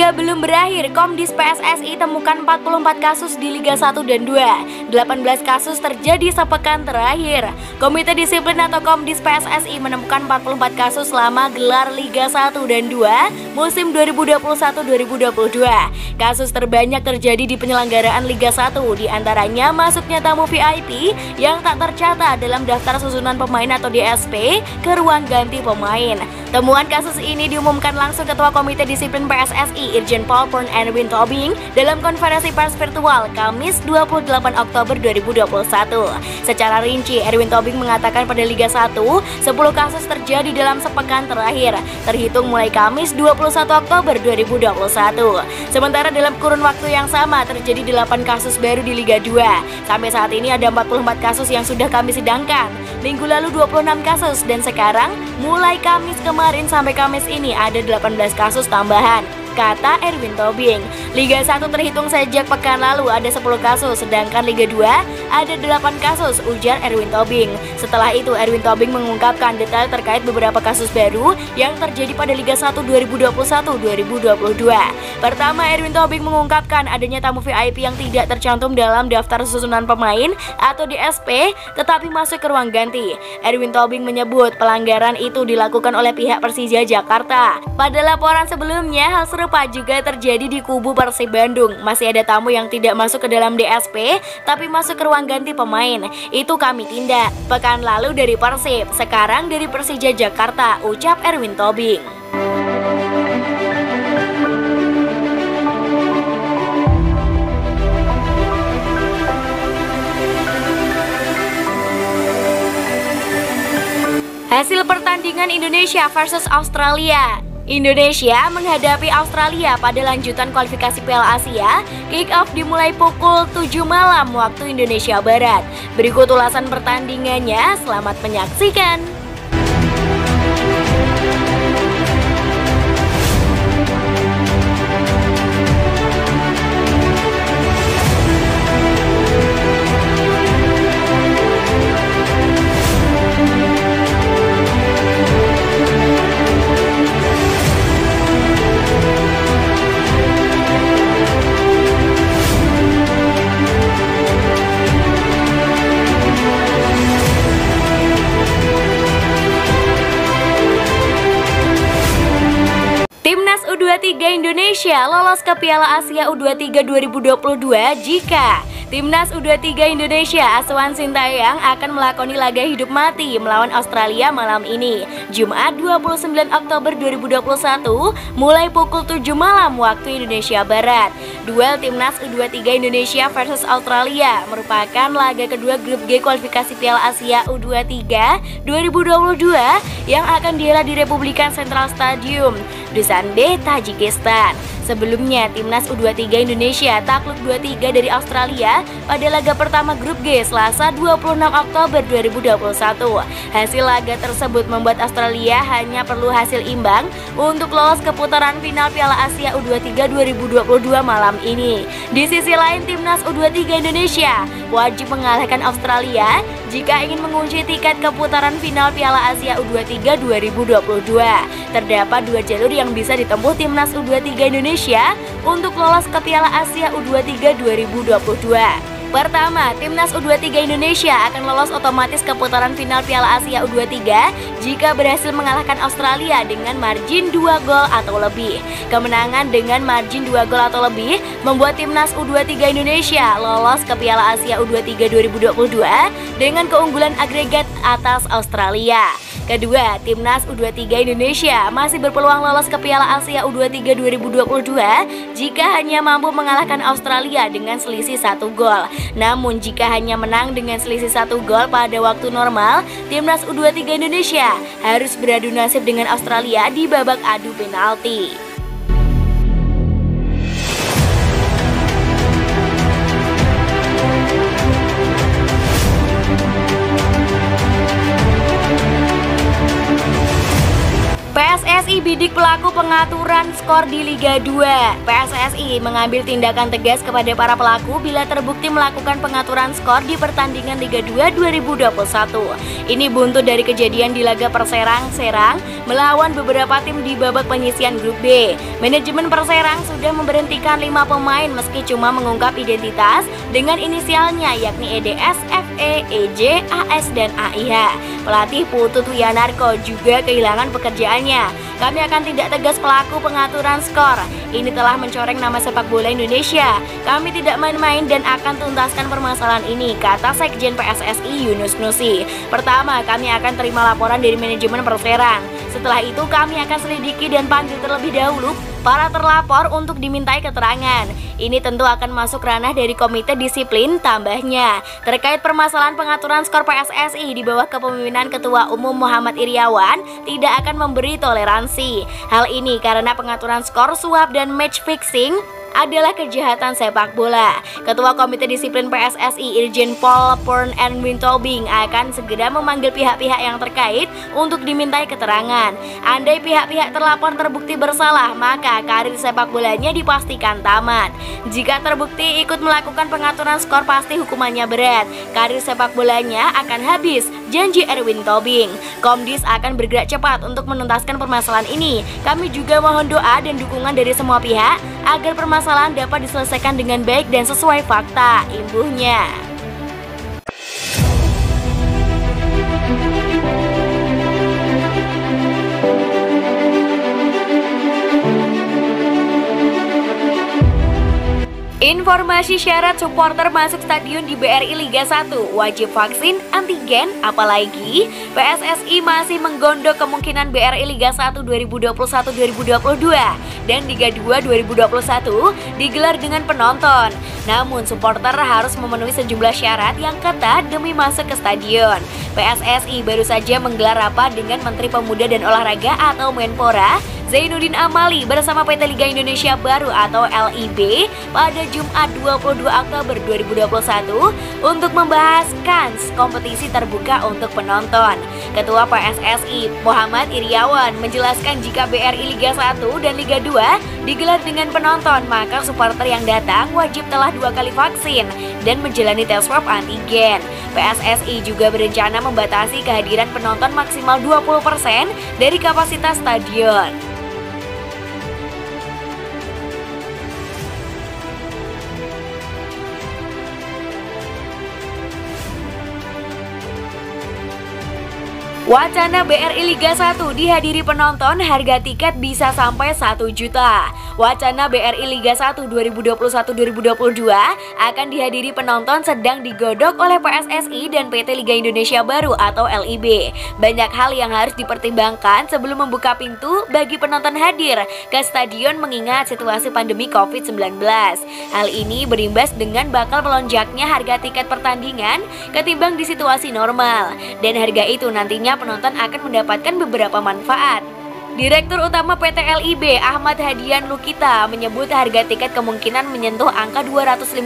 Liga belum berakhir, Komdis PSSI temukan 44 kasus di Liga 1 dan 2. 18 kasus terjadi sepekan terakhir. Komite Disiplin atau Komdis PSSI menemukan 44 kasus selama gelar Liga 1 dan 2 musim 2021-2022. Kasus terbanyak terjadi di penyelenggaraan Liga 1, diantaranya masuknya tamu VIP yang tak tercatat dalam daftar susunan pemain atau DSP ke ruang ganti pemain. Temuan kasus ini diumumkan langsung Ketua Komite Disiplin PSSI Irjen Pol Purn Erwin Tobing dalam konferensi pers virtual Kamis 28 Oktober 2021. Secara rinci, Erwin Tobing mengatakan pada Liga 1, 10 kasus terjadi dalam sepekan terakhir, terhitung mulai Kamis 21 Oktober 2021. Sementara dalam kurun waktu yang sama terjadi 8 kasus baru di Liga 2. Sampai saat ini ada 44 kasus yang sudah kami sidangkan. Minggu lalu 26 kasus dan sekarang mulai Kamis kemarin sampai Kamis ini ada 18 kasus tambahan, kata Erwin Tobing. Liga 1 terhitung sejak pekan lalu ada 10 kasus, sedangkan Liga 2 ada 8 kasus, ujar Erwin Tobing. Setelah itu Erwin Tobing mengungkapkan detail terkait beberapa kasus baru yang terjadi pada Liga 1 2021-2022. Pertama, Erwin Tobing mengungkapkan adanya tamu VIP yang tidak tercantum dalam daftar susunan pemain atau DSP tetapi masuk ke ruang ganti. Erwin Tobing menyebut pelanggaran itu dilakukan oleh pihak Persija Jakarta. Pada laporan sebelumnya, hal serupa juga terjadi di kubu Persib Bandung. Masih ada tamu yang tidak masuk ke dalam DSP tapi masuk ke ruang ganti pemain. Itu kami tindak. Pekan lalu dari Persib, sekarang dari Persija Jakarta, ucap Erwin Tobing. Hasil pertandingan Indonesia versus Australia. Indonesia menghadapi Australia pada lanjutan kualifikasi Piala Asia. Kick-off dimulai pukul 7 malam waktu Indonesia Barat. Berikut ulasan pertandingannya, selamat menyaksikan. Timnas U23 Indonesia lolos ke Piala Asia U23 2022 jika Timnas U23 Indonesia asuhan Sintayong akan melakoni laga hidup mati melawan Australia malam ini, Jumat 29 Oktober 2021 mulai pukul 7 malam waktu Indonesia Barat. Duel Timnas U23 Indonesia versus Australia merupakan laga kedua grup G kualifikasi Piala Asia U23 2022 yang akan dihelat di Republikan Central Stadium, Dushanbe, Tajikistan. Sebelumnya, Timnas U23 Indonesia takluk 2-3 dari Australia pada laga pertama grup G Selasa 26 Oktober 2021. Hasil laga tersebut membuat Australia hanya perlu hasil imbang untuk lolos ke putaran final Piala Asia U23 2022 malam ini. Di sisi lain, Timnas U23 Indonesia wajib mengalahkan Australia jika ingin mengunci tiket ke putaran final Piala Asia U23 2022. Terdapat 2 jalur yang bisa ditempuh Timnas U23 Indonesia untuk lolos ke Piala Asia U23 2022. Pertama, Timnas U23 Indonesia akan lolos otomatis ke putaran final Piala Asia U23 jika berhasil mengalahkan Australia dengan margin 2 gol atau lebih. Kemenangan dengan margin 2 gol atau lebih membuat Timnas U23 Indonesia lolos ke Piala Asia U23 2022 dengan keunggulan agregat atas Australia. Kedua, Timnas U23 Indonesia masih berpeluang lolos ke Piala Asia U23 2022 jika hanya mampu mengalahkan Australia dengan selisih 1 gol. Namun jika hanya menang dengan selisih 1 gol pada waktu normal, Timnas U23 Indonesia harus beradu nasib dengan Australia di babak adu penalti. PSSI bidik pelaku pengaturan pengaturan skor di Liga 2. PSSI mengambil tindakan tegas kepada para pelaku bila terbukti melakukan pengaturan skor di pertandingan Liga 2 2021. Ini buntut dari kejadian di laga Perserang Serang melawan beberapa tim di babak penyisian grup B. Manajemen Perserang sudah memberhentikan 5 pemain meski cuma mengungkap identitas dengan inisialnya yakni EDS, FE, EJ, AS, dan AIH. Pelatih Putut Wianarko juga kehilangan pekerjaannya. Kami akan tindak tegas pelaku pengaturan skor. Ini telah mencoreng nama sepak bola Indonesia. Kami tidak main-main dan akan tuntaskan permasalahan ini, kata Sekjen PSSI Yunus Nusi. Pertama, kami akan terima laporan dari manajemen Perserang. Setelah itu kami akan selidiki dan panggil terlebih dahulu para terlapor untuk dimintai keterangan. Ini tentu akan masuk ranah dari komite disiplin, tambahnya. Terkait permasalahan pengaturan skor PSSI di bawah kepemimpinan Ketua Umum Muhammad Iriawan tidak akan memberi toleransi. Hal ini karena pengaturan skor, suap, dan match fixing adalah kejahatan sepak bola. Ketua Komite Disiplin PSSI Irjen Pol Purn and Wintobing akan segera memanggil pihak-pihak yang terkait untuk dimintai keterangan. Andai pihak-pihak terlapor terbukti bersalah, maka karir sepak bolanya dipastikan tamat. Jika terbukti ikut melakukan pengaturan skor, pasti hukumannya berat. Karir sepak bolanya akan habis, janji Erwin Tobing. Komdis akan bergerak cepat untuk menuntaskan permasalahan ini. Kami juga mohon doa dan dukungan dari semua pihak agar permasalahan dapat diselesaikan dengan baik dan sesuai fakta, imbuhnya. Informasi syarat supporter masuk stadion di BRI Liga 1, wajib vaksin, antigen, apalagi PSSI masih menggondok kemungkinan BRI Liga 1 2021-2022 dan Liga 2 2021 digelar dengan penonton. Namun supporter harus memenuhi sejumlah syarat yang ketat demi masuk ke stadion. PSSI baru saja menggelar rapat dengan Menteri Pemuda dan Olahraga atau Menpora Zainuddin Amali bersama PT Liga Indonesia Baru atau LIB pada Jumat 22 Oktober 2021 untuk membahas kans kompetisi terbuka untuk penonton. Ketua PSSI Muhammad Iriawan menjelaskan jika BRI Liga 1 dan Liga 2 digelar dengan penonton, maka supporter yang datang wajib telah 2 kali vaksin dan menjalani tes swab antigen. PSSI juga berencana membatasi kehadiran penonton maksimal 20% dari kapasitas stadion. Wacana BRI Liga 1 dihadiri penonton, harga tiket bisa sampai 1 juta. Wacana BRI Liga 1 2021-2022 akan dihadiri penonton sedang digodok oleh PSSI dan PT Liga Indonesia Baru atau LIB. Banyak hal yang harus dipertimbangkan sebelum membuka pintu bagi penonton hadir ke stadion mengingat situasi pandemi COVID-19. Hal ini berimbas dengan bakal melonjaknya harga tiket pertandingan ketimbang di situasi normal. Dan harga itu nantinya penonton akan mendapatkan beberapa manfaat. Direktur Utama PT LIB Ahmad Hadian Lukita menyebut harga tiket kemungkinan menyentuh angka 250.000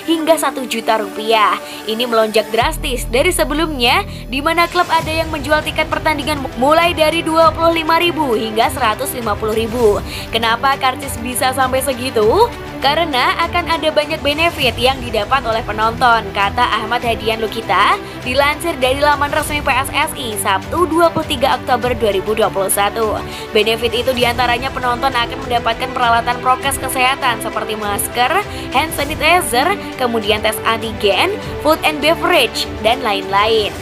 hingga 1 juta rupiah. Ini melonjak drastis dari sebelumnya di mana klub ada yang menjual tiket pertandingan mulai dari 25.000 hingga 150.000. Kenapa karcis bisa sampai segitu? Karena akan ada banyak benefit yang didapat oleh penonton, kata Ahmad Hadian Lukita, dilansir dari laman resmi PSSI Sabtu 23 Oktober 2021. Benefit itu diantaranya penonton akan mendapatkan peralatan prokes kesehatan seperti masker, hand sanitizer, kemudian tes antigen, food and beverage, dan lain-lain.